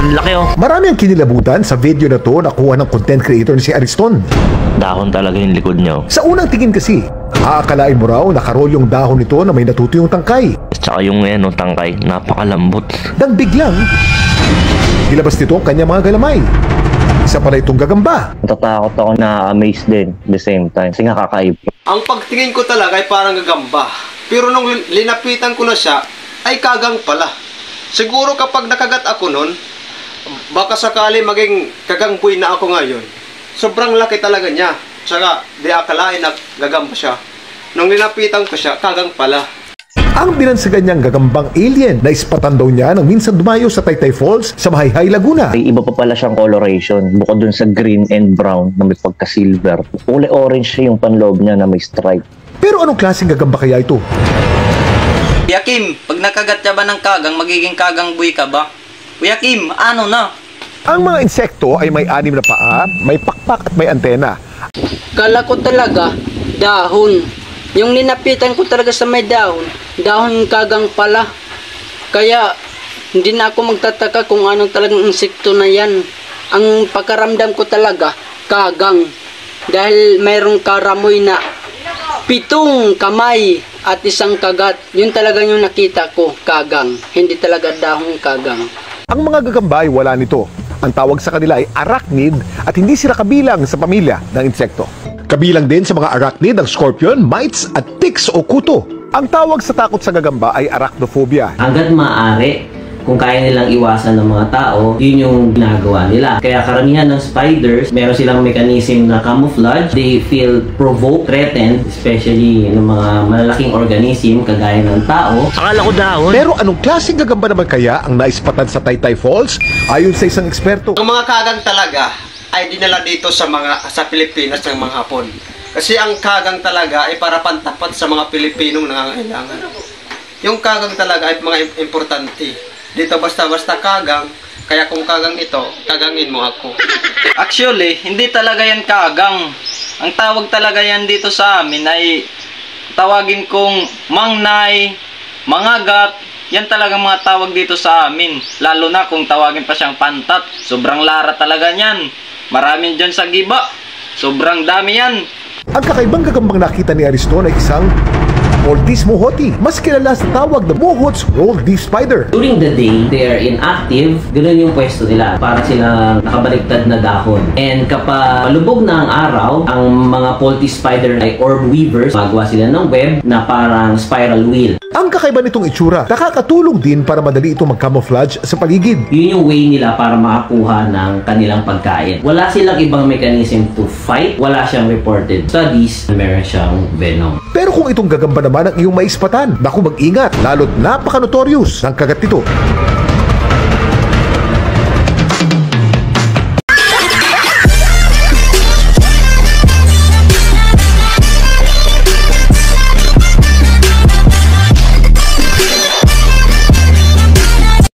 Ang laki oh. Marami ang kinilabutan sa video na to na kuha ng content creator na si Ariston. Dahon talaga yung likod niya oh. Sa unang tingin kasi, aakalain mo raw nakarol yung dahon nito na may natutuyong tangkay. Tsaka yung tangkay, napakalambot. Nang biglang, ilabas nito ang kanyang mga galamay. Isa pala itong gagamba. Natatakot ako, na-amaze din the same time. Kasi nga kakaiba. Ang pagtingin ko talaga ay parang gagamba. Pero nung linapitan ko na siya, ay kagang pala. Siguro kapag nakagat ako nun, baka sakali maging kagangboy na ako ngayon. Sobrang laki talaga niya. Tsaka di akalain na gagamba siya. Nung linapitan ko siya, kagang pala. Ang binansagan niyang gagambang alien na ispatan daw niya nang minsan dumayo sa Taytay Falls sa Mahayhay, Laguna. May iba pa pala siyang coloration. Bukod dun sa green and brown na may pagka-silver. Kulay orange siya yung panloob niya na may stripe. Pero anong klaseng gagamba kaya ito? Kuya Kim, pag nakagat ka ba ng kagang, magiging kagang buhay ka ba? Kuya Kim, ano na? Ang mga insekto ay may 6 na paa, may pakpak at may antena. Kala ko talaga, dahon. Yung ninapitan ko talaga sa may dahon, dahon kagang pala. Kaya, hindi na ako magtataka kung anong talagang insekto na yan. Ang pagkaramdam ko talaga, kagang. Dahil mayroong karamoy na 7 kamay at 1 kagat. Yun talaga yung nakita ko, kagang. Hindi talaga dahon kagang. Ang mga gagamba ay wala nito. Ang tawag sa kanila ay arachnid at hindi sila kabilang sa pamilya ng insekto. Kabilang din sa mga arachnid ang scorpion, mites at ticks o kuto. Ang tawag sa takot sa gagamba ay arachnophobia. Hanggat maaari, kung kaya nilang iwasan ng mga tao, yun yung ginagawa nila. Kaya karamihan ng spiders, meron silang mechanism na camouflage. They feel provoked, threatened, especially ng mga malalaking organism kagaya ng tao. Akala ko dahon. Pero anong klaseng gagamba naman kaya ang naispatan sa Taytay Falls? Ayon sa isang eksperto, Ang mga kagang talaga ay dinala dito sa Pilipinas ng mga Hapon. Kasi ang kagang talaga ay para pantapat sa mga Pilipinong nangangailangan. Yung kagang talaga ay mga importante. Dito basta-basta kagang, kaya kung kagang ito, kagangin mo ako. Actually, hindi talaga yan kagang. Ang tawag talaga yan dito sa amin ay tawagin kong mangnay, mangagat. Yan talaga mga tawag dito sa amin. Lalo na kung tawagin pa siyang pantat. Sobrang lara talaga niyan. Maraming dyan sa giba. Sobrang dami yan. ang kakaibang gagambang nakita ni Ariston ay isang Maltese mohoti, mas kilala sa tawag na Mohot's rolled leaf spider. During the day, they are inactive. Ganun yung pwesto nila. Para silang nakabaliktad na dahon. And kapag malubog na ang araw, ang mga Maltese spider ay orb weavers. Magawa sila ng web na parang spiral wheel. Ang kakaiba nitong itsura, nakakatulong din para madali itong mag-camouflage sa paligid. Yun yung way nila para makakuha ng kanilang pagkain. Wala silang ibang mechanism to fight. Wala siyang reported studies na meron siyang venom. Pero kung itong gagamba naman ang iyong maispatan, naku mag-ingat, lalo't napaka-notorious ng kagat nito.